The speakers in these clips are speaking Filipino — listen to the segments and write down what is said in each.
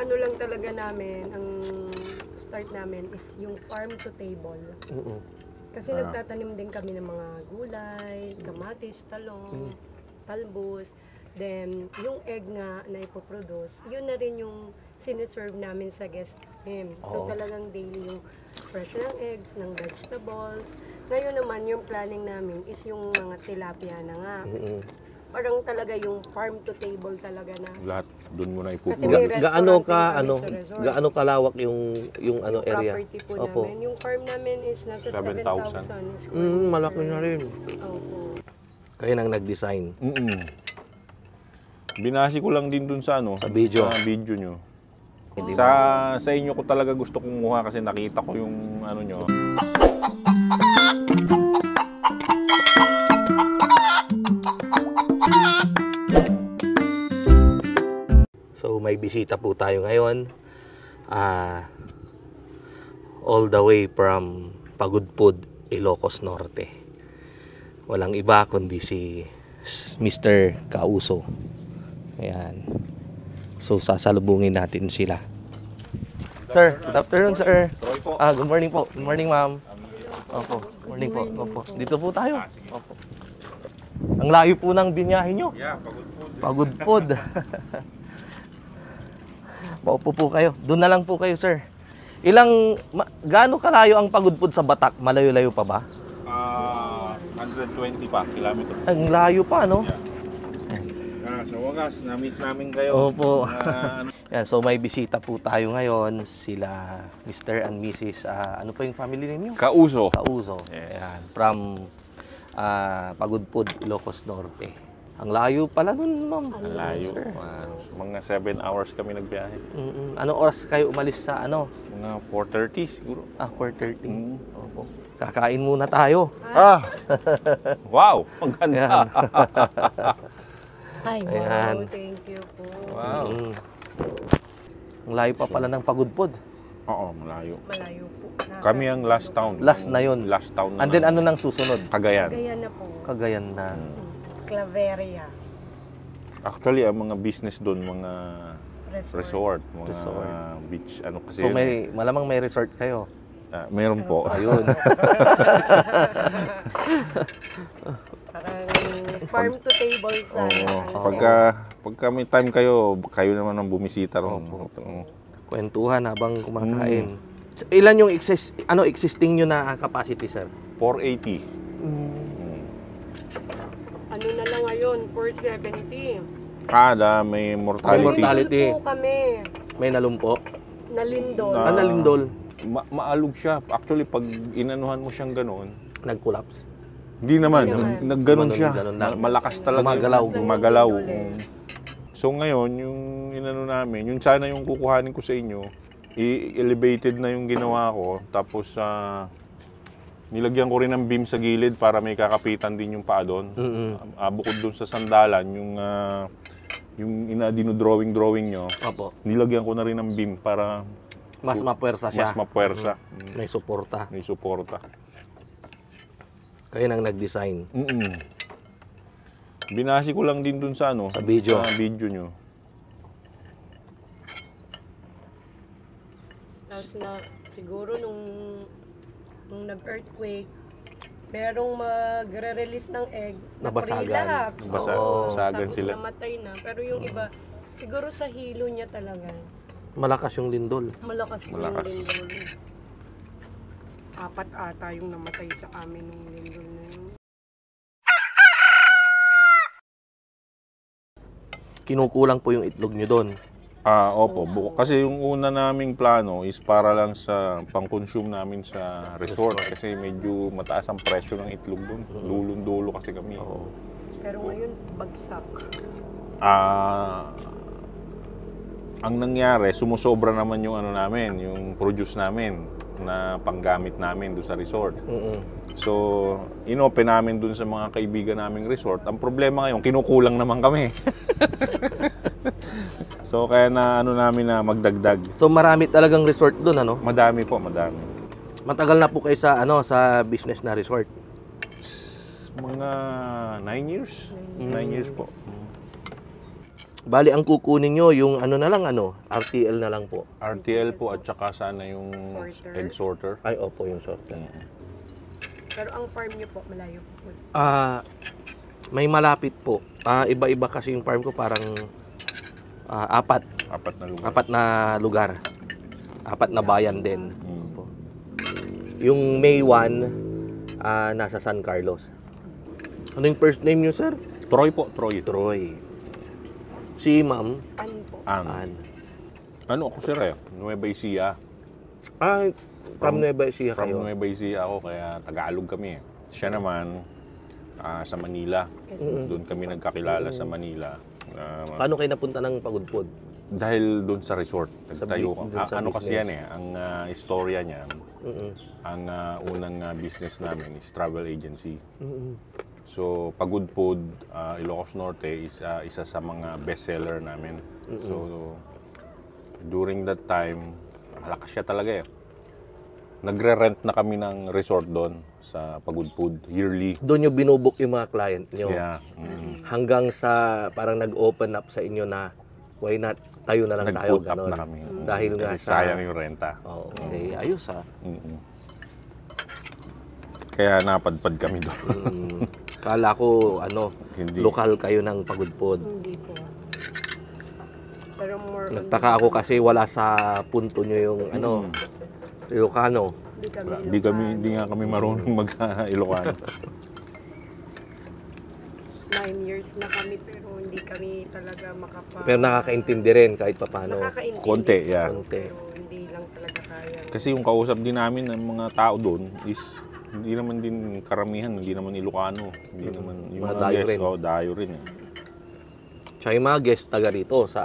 ano lang talaga namin, ang start namin is yung farm to table. Kasi nagtatanim din kami ng mga gulay, kamatis, talong, talbos. Then, yung egg nga na ipoproduce, yun na rin yung siniserve namin sa guest namin. So, talagang daily yung fresh ng eggs, ng vegetables. Ngayon naman, yung planning namin is yung mga tilapia na nga. Parang talaga yung farm to table talaga na. Lahat doon mo na ipupunta. Gaano kalawak yung ano area? Property po namin. Yung farm namin is nasa 7,000 square meter. Malaki na rin. Opo. Kayo nang nag-design. Binasi ko lang din dun sa Sa video. Sa video nyo. Sa inyo ko talaga gusto kumuha kasi nakita ko yung ano nyo. So may bisita po tayo ngayon. All the way from Pagudpud, Ilocos Norte. Walang iba kundi si Mr. Kauso. Ayan. So sasalubungin natin sila. Sir, good afternoon, sir. Good morning po. Good morning, ma'am. Opo, good morning po. Opo. Dito po tayo. Opo. Ang layo po ng binyahe nyo. Yeah, Pagudpud. Maupo po kayo. Doon na lang po kayo, sir. Gaano kalayo ang Pagudpud sa Batak? Malayo-layo pa ba? 120 pa kilometer. Ang layo pa, no? Yeah. Sa wagas, na-meet namin kayo. Opo. Yan, so may bisita po tayo ngayon. Sila Mr. and Mrs. Ano po yung family ninyo? Kauso. Kauso. Yes. Yan, from Pagudpud, Ilocos Norte. Ang layo pala nun, ma'am. Ang layo. Mga 7 hours kami nagbiyahe. Anong oras kayo umalis sa ano? Mga 4:30 siguro. 4:30. Opo. Kakain muna tayo. Wow! Ang ganda. Ay, wow. Ayan. Thank you po. Wow. Ang layo pa pala ng Pagudpud. Oo, malayo. Malayo po. Kami ang last town. Last na yun. Last town na. And then ano nang susunod? Cagayan. Kaya na po. Cagayan na. Claveria. Actually, ang mga business doon, mga resort, mga Resort. beach, ano kasi. So malamang may resort kayo. Meron po. Ayun. Parang farm to table sa. Pagka may time kayo naman ang bumisita ron. Kwentuhan habang kumakain. Ilan yung existing nyo na capacity, sir? 480. Ano na lang ngayon, 470. Kada may mortality. Mortality. Nalindol po kami. May nalumpo? Nalindol. Nalindol. Maalog siya. Actually, pag inanuhan mo siyang gano'n, Nag-collapse. hindi naman. Nagganon siya. Ganun lang. Malakas talaga. Gumagalaw. So ngayon, yung inano namin, yung sana yung kukuhanin ko sa inyo, elevated na yung ginawa ko. Tapos, nilagyan ko rin ng beam sa gilid para may kakapitan din yung paa doon. Bukod doon sa sandalan, yung dinodrawing nyo, Opo. nilagyan ko na rin ng beam para Mas mapuwersa siya. mas mapuwersa. May suporta. May suporta. Kayo nang nag-design. Binasi ko lang din dun sa Sa video. Sa video nyo. Tapos na, siguro nung nag-earthquake, merong magre-release ng egg, Nabasagan. Nabasagan sila. Tapos namatay na. Pero yung iba, siguro sa hilo niya talaga. Malakas yung lindol. Malakas. Malakas. Yung lindol. 4 ata yung namatay sa amin ng lindol na yun. Kinukulang po yung itlog nyo doon. Opo. Kasi yung una naming plano is para lang sa pang-consume namin sa resort. Kasi medyo mataas ang presyo ng itlog doon. Dulong-dulo kasi kami. Pero ngayon, bagsak. Ang nangyari, sumusobra naman yung ano namin, yung produce namin na panggamit namin doon sa resort. So, inopen namin doon sa mga kaibigan naming resort. Ang problema ngayon, kinukulang naman kami. So, kaya na ano namin na magdagdag. So marami talagang resort doon, ano? Madami po, madami. Matagal na po kayo sa sa business na resort. Mga 9 years. 9 years po. Bali, ang kukunin nyo, yung ano na lang, RTL na lang po. RTL po at saka sana yung Sorter. egg sorter. Ay, opo, yung sorter. Pero ang farm niyo po, malayo po. May malapit po. Iba-iba kasi yung farm ko, parang apat. Apat na lugar. Apat na lugar. Apat na bayan din. Mm. Opo. Yung May 1, nasa San Carlos. Ano yung first name nyo, sir? Troy po, Troy. Troy. Si ma'am? An po. An. Ano ako sir Nueva Ecija. From Nueva Ecija From kayo. Nueva Ecija ako, kaya Tagalog kami. Siya naman, sa Manila. Doon kami nagkakilala sa Manila. Paano kayo napunta ng Pagudpud? Dahil doon sa resort, nagtayo doon ka. sa Ano kasi business. yan ang istorya niya, ang unang business namin is travel agency. So, Pagudpud, Ilocos Norte is isa sa mga bestseller namin. So, during that time, malakas siya talaga Nagre-rent na kami ng resort doon sa Pagudpud, yearly. Doon nyo binubuk yung mga client nyo. Yeah. Hanggang sa parang nag-open up sa inyo na why not tayo na lang tayo. Nag-put up Ganon. na kami. Dahil nga Kasi sa... sayang yung renta. Oh, okay, ayos Kaya napadpad kami doon. Kala ko, Hindi. lokal kayo ng Pagudpud. Hindi po. Pero more on- Nagtaka ako kasi wala sa punto nyo yung Ilocano. Hindi kami Hindi nga kami marunong mag-Ilocano. 9 years na kami pero hindi kami talaga Pero nakakaintindi rin kahit papano. Nakakaintindi. Konti, yeah. Konti. Pero hindi lang talaga kaya. Kasi yung kausap din namin ng mga tao doon is hindi naman din karamihan, hindi naman Ilocano. Hindi naman yung Mga mga dayo guests, rin. dayo rin. Tsaka yung mga guest taga rito sa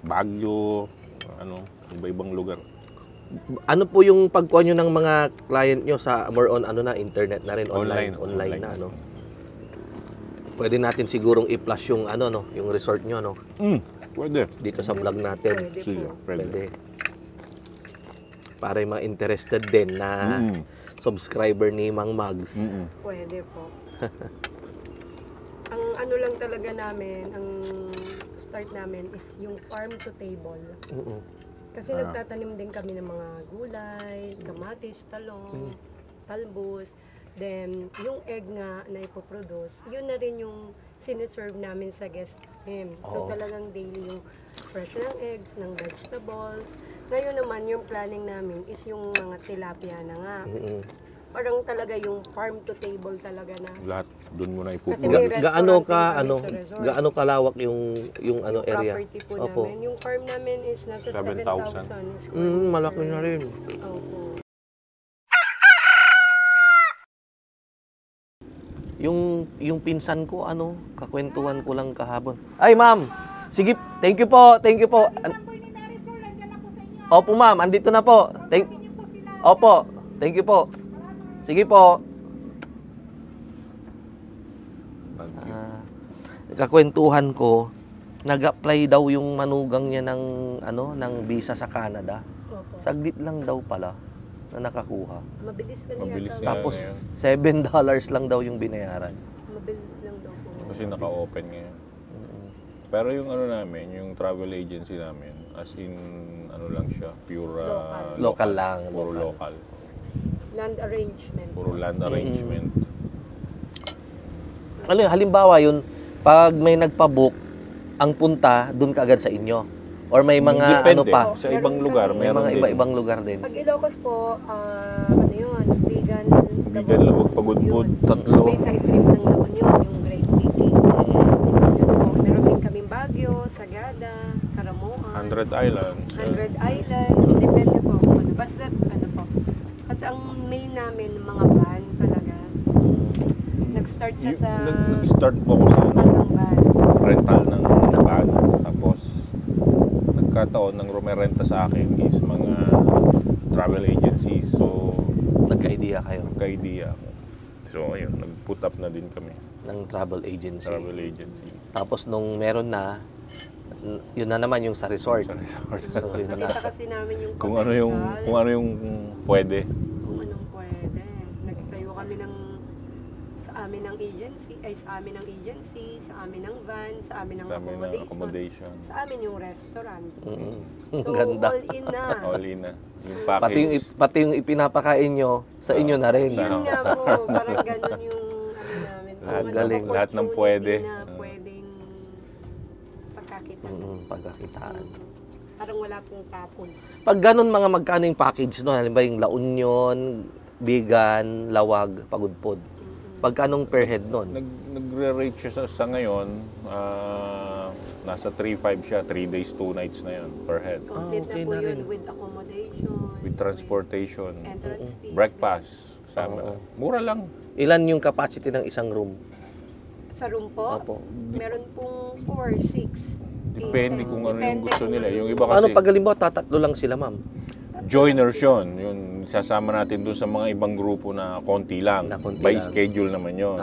Baguio, iba-ibang lugar. Ano po yung pagkuha nyo ng mga client nyo sa more on internet na rin, Online na Pwede natin sigurong i-flash yung yung resort nyo Pwede. dito sa vlog natin. Pwede Sige, po. pwede. Para yung mga interested din na subscriber ni Mang Mags. Pwede po. Ang ano lang talaga namin, ang start namin is yung farm to table. Kasi nagtatanim din kami ng mga gulay, kamatis, talong, talbos. Then, yung egg nga na ipoproduce, yun na rin yung siniserve namin sa guest namin. So, talagang daily yung fresh ng eggs, ng vegetables. Ngayon naman, yung planning namin is yung mga tilapia na nga. Parang talaga yung farm to table talaga na. Lahat doon mo na Kasi ipupunta. may restaurant Gaano din ka kami sa resort. gaano kalawak yung area? Property po Opo. namin. Yung farm namin is nasa 7,000. 7,000 square meter. Malaki na rin. Opo. Yung pinsan ko kakwentuhan ko lang kahapon. Ay, ma'am. Sige, thank you po. Thank you po. Opo, ma'am. Andito na po. Opo. Thank you po. Sige po. Kakwentuhan ko, nag-apply daw yung manugang niya ng visa sa Canada. Opo. Saglit lang daw pala na nakakuha. Mabilis na Mabilis yata. nga. Tapos ngayon. $7 lang daw yung binayaran. Mabilis lang daw po. Kasi naka-open ngayon. Pero yung namin, yung travel agency namin, as in, lang siya, pure Local lang, Puro local. local. Land arrangement. Puro land arrangement. Halimbawa yun, pag may nagpa-book, ang punta, dun kaagad sa inyo. Or may mga Depende. pa, Sa ibang lugar, may meron mga din. iba-ibang lugar din. Pag Ilocos po, vegan Vegan Labog Pagudpud, tatlo. May side trip lang naman yun, yung Great Tiki. Meron din kaming Baguio, Sagada, Caramoan, 100 Islands. 100 Island, depende po kung ano. Basta po. Kasi ang main namin, mga van talaga. Nag-start siya sa Nag-start po ako sa hanggang van. rental ng van. Tapos, nagkataon ng rumerenta sa akin is mga travel agencies. So, Nagka-idea kayo nagka-idea ako. So, ayun, nag-put up na din kami. ng travel agency. Travel agency. Tapos nung meron na, yun na naman yung sa resort. Sa resort. So, yun na. Nakita kasi namin yung kung ano yung pwede. kung anong pwede. Nagtayo kami sa amin ng ng agency, ay sa amin ng agency, sa amin ng van, sa amin ng Sa amin na accommodation. sa amin yung restaurant. So, Ganda. all in na. All in na. Yung Pati yung, package. pati yung ipinapakain nyo, sa inyo na rin. Sa- Yun nga po, parang ganun yung ano namin. Lahat Mga galing. Lahat ng opportunity pwede. na pwedeng pagkakita. Pagkakitaan. Parang wala pong tapon. Pag ganun mga magkano yung package no? Halimbawa yung La Union, Bigan, Lawag, Pagudpod. Pagkanong per head nun? Nagre-rate siya sa ngayon, nasa 3.5 siya, 3 days, 2 nights na yun per head. Complete okay na po na yun rin. with accommodation, With transportation, entrance fees. breakfast, sama Oo. na. Mura lang. Ilan yung capacity ng isang room? Sa room po, Opo. meron pong 4, 6. Depende kung ano yung Depende gusto kung nila. ano. Yung iba Ano kasi, pag halimbawa tatatlo lang sila, ma'am? joiners yun. Yung sasama natin doon sa mga ibang grupo na konti lang. Na konti By lang. schedule naman yun.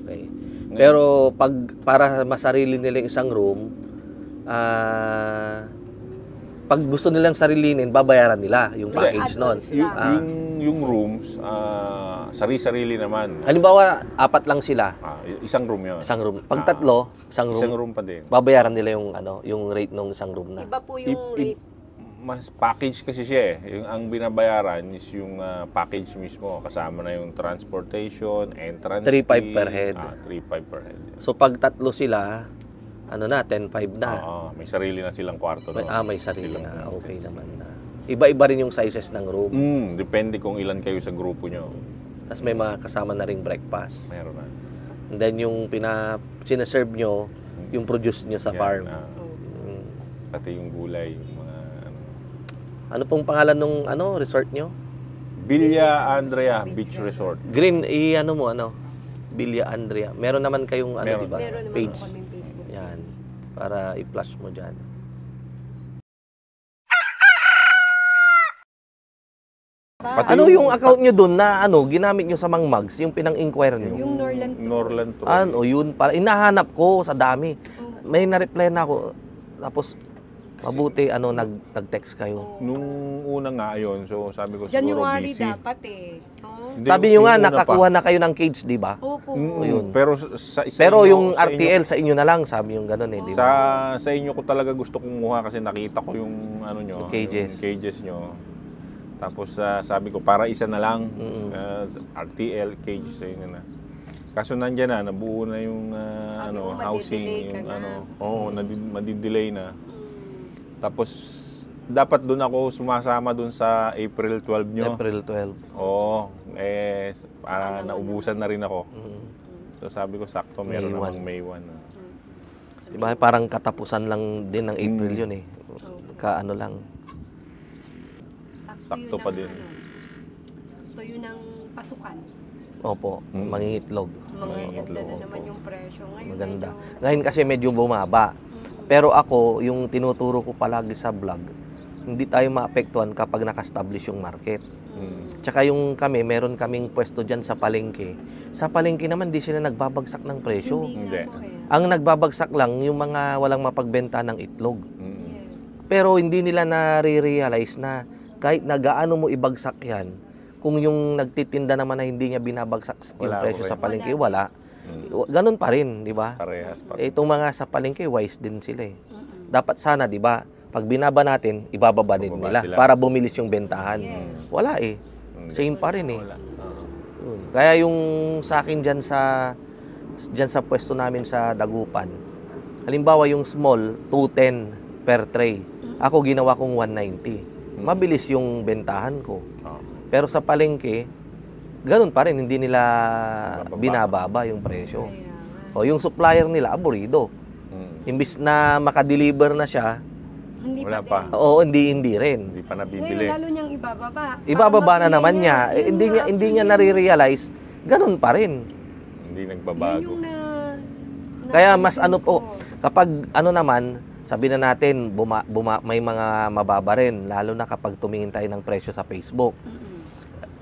Okay. Pero pag para masarili nila yung isang room, pag gusto nilang sarilinin, babayaran nila yung Hindi. package nun. Yung rooms, sari-sarili naman. Halimbawa, 4 lang sila, Isang room yun. isang room. Pag tatlo, isang Isang room, room pa din. babayaran nila yung yung rate ng isang room na. Iba po yung rate. Mas package kasi siya eh. Yung ang binabayaran is yung package mismo. Kasama na yung transportation, entrance 3.5 per head. 3.5 per head. So pag tatlo sila, 10.5 na. May sarili na silang kwarto. May sarili na. Okay naman na. Iba-iba rin yung sizes ng room. Depende kung ilan kayo sa grupo nyo. Tapos may mga kasama na ring breakfast. Meron na. And then yung sinaserve nyo, yung produce nyo sa Yan, farm. Pati yung gulay. Yung mga, Ano pong pangalan nung resort nyo? Villa Andrea Beach Resort. Green, Villa Andrea. Meron naman kayong Meron. di ba? Meron naman Page. po kami Facebook. Yan. Para i-flash mo dyan. Pati Ano yung account nyo dun na ginamit nyo sa Mang Mags, yung pinang-inquire nyo? Yung Norland Tour. Norland Tour. Yun pala. Inahanap ko sa dami. May na-reply na ako. Tapos, mabuti, nag-text kayo. Nung una nga yun, so sabi ko siguro January busy. dapat eh. Oh. Hindi, Sabi nyo nga, yung una nakakuha pa. na kayo ng cage, di ba? Opo. Yun. Pero sa Pero inyo- yung sa RTL sa inyo na lang, sabi yung ganun eh, di Sa ba? sa inyo ko talaga gusto kumuha kasi nakita ko yung nyo, Yung cages. yung cages nyo. Tapos sabi ko para isa na lang sa RTL cage sa inyo na. Kaso nandiyan na nabuo na yung mo, housing, madidelay yung ka na. madidelay na. Tapos dapat doon ako sumasama doon sa April 12 nyo. April 12. Oo, para naubusan na rin ako. So sabi ko sakto meron May namang May 1. Di ba? Parang katapusan lang din ng April yun eh. Lang. Sakto yun pa ang din. Sakto yun ang pasukan. Opo, mangingitlog. Maganda na naman yung presyo ngayon. Maganda. medyo- Ngayon kasi medyo bumaba. Pero ako, yung tinuturo ko palagi sa vlog, hindi tayo maapektuhan kapag naka-establish yung market. Tsaka yung meron kaming pwesto dyan sa palengke. Sa palengke naman, di sila nagbabagsak ng presyo. Hindi. nga po eh. Ang nagbabagsak lang yung mga walang mapagbenta ng itlog. Yes. Pero hindi nila nare-realize na kahit na gaano mo ibagsak yan, kung yung nagtitinda naman na hindi niya binabagsak yung Wala presyo rin. sa palengke, wala. Ganun pa rin, di ba? Parehas pa. Itong mga sa palengke, wise din sila eh. Dapat sana, di ba, pag binaba natin, ibababa din Bababa nila sila. para bumilis yung bentahan. Yes. Wala eh. Same pa rin eh. Wala. Yun. Kaya yung sa akin dyan sa pwesto namin sa Dagupan, halimbawa yung small, 210 per tray. Ako ginawa kong 190. Mabilis yung bentahan ko. Pero sa palengke, ganun pa rin, hindi nila binababa yung presyo. Kaya nga. O yung supplier nila, aburido. Imbis na makadeliver na siya, Hindi Wala pa. pa. oo, hindi rin. Hindi pa Ngayon nabibili. lalo niyang ibababa. Ibababa na Para naman mabili niya. yun Hindi nga niya actually, nare-realize, ganun pa rin. Hindi yun nagbabago. yung Kaya mas napansin po, ko. kapag naman, sabi na natin, may mga mababa rin, lalo na kapag tumingin tayo ng presyo sa Facebook.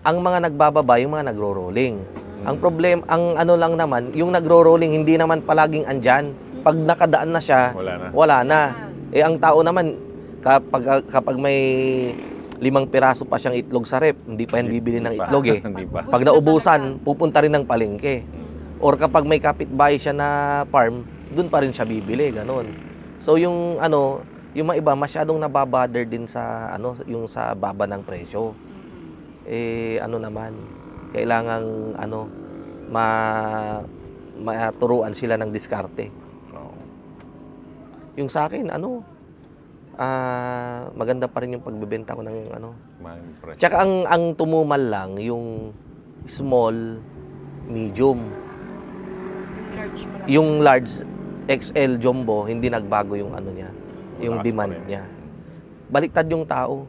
Ang mga nagbababa, yung mga nagro-rolling. Ang problem, lang naman, yung nagro-rolling, hindi naman palaging andyan. Pag nakadaan na siya, Wala na. wala na. Ang tao naman, kapag may 5 piraso pa siyang itlog sa rep, hindi pa yan bibili ng itlog eh. Hindi pa. Pag naubusan, pupunta rin ng palengke. Or kapag may kapitbahay siya na farm, dun pa rin siya bibili, ganun. So yung ano, yung mga iba masyadong nababother din sa ano, yung sa baba ng presyo. Eh ano naman, kailangang ano, maturuan sila ng diskarte. Oo. Yung sa akin, ano, maganda pa rin yung pagbebenta ko ng ano. Ma-impress. Tsaka ang tumumal lang yung small, medium. Large pala. Yung large XL jumbo, hindi nagbago yung ano niya, yung Malakas demand pa rin. niya. Baliktad yung tao.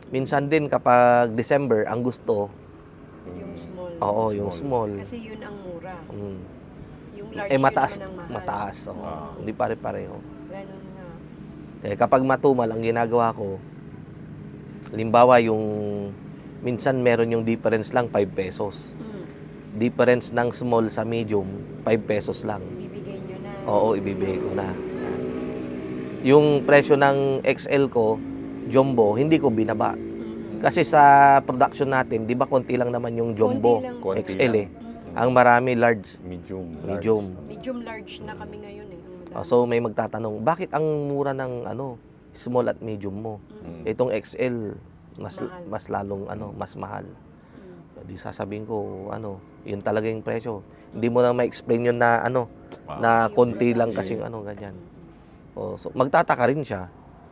Minsan din kapag December, ang gusto, Yung small. oo, yung small. Kasi yun ang mura. Mm. Yung large Eh mataas, yun naman ang mahal. mataas. Oo. Ah. Hindi pare-pareho. Ganun nga. Eh, kapag matumal, ang ginagawa ko, limbawa yung, minsan meron yung difference lang 5 pesos. Difference ng small sa medium, 5 pesos lang. Bibigay nyo na. Oo, ibibigay ko na. Yung presyo ng XL ko, jumbo, hindi ko binaba. Kasi sa production natin, di ba konti lang naman yung jumbo, Konti lang. Konti XL lang. eh. Ang marami large, Medium. medium. Medium large na kami ngayon eh. Ang madami. So may magtatanong, bakit ang mura ng ano, small at medium mo? Itong XL Mahal. mas lalong ano, mas mahal. Di sasabihin ko, ano, yun talaga yung presyo. Hindi mo na ma-explain yun na ano, na konti lang kasi yung ano, ganyan. O, so magtataka rin siya.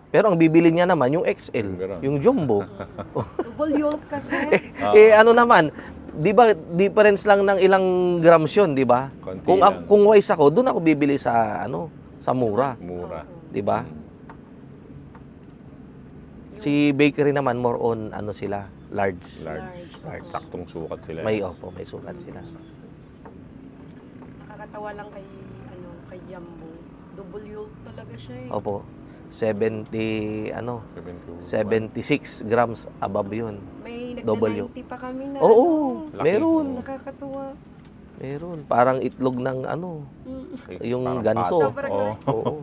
Pero ang bibili niya naman yung XL, Ganun. yung jumbo. Double yolk kasi. Ano naman, 'di ba difference lang ng ilang grams 'yun, 'di ba? Konti Kung lang. kung wise ako, doon ako bibili sa ano, sa mura, Mura. 'di ba? Si bakery naman more on ano sila, large. Large. Large. Saktong sukat sila. May may sukat sila. Nakakatawa lang kay kay Jumbo. Double yolk talaga siya eh. Opo. 70 ano, 71. 76 grams above 'yun. May Double nagna-90 pa kami na. Oo, Laki. meron. Nakakatuwa. Meron. Parang itlog ng ano, Mm. yung Parang ganso. pata. Sobrang Oo. laki. Oo.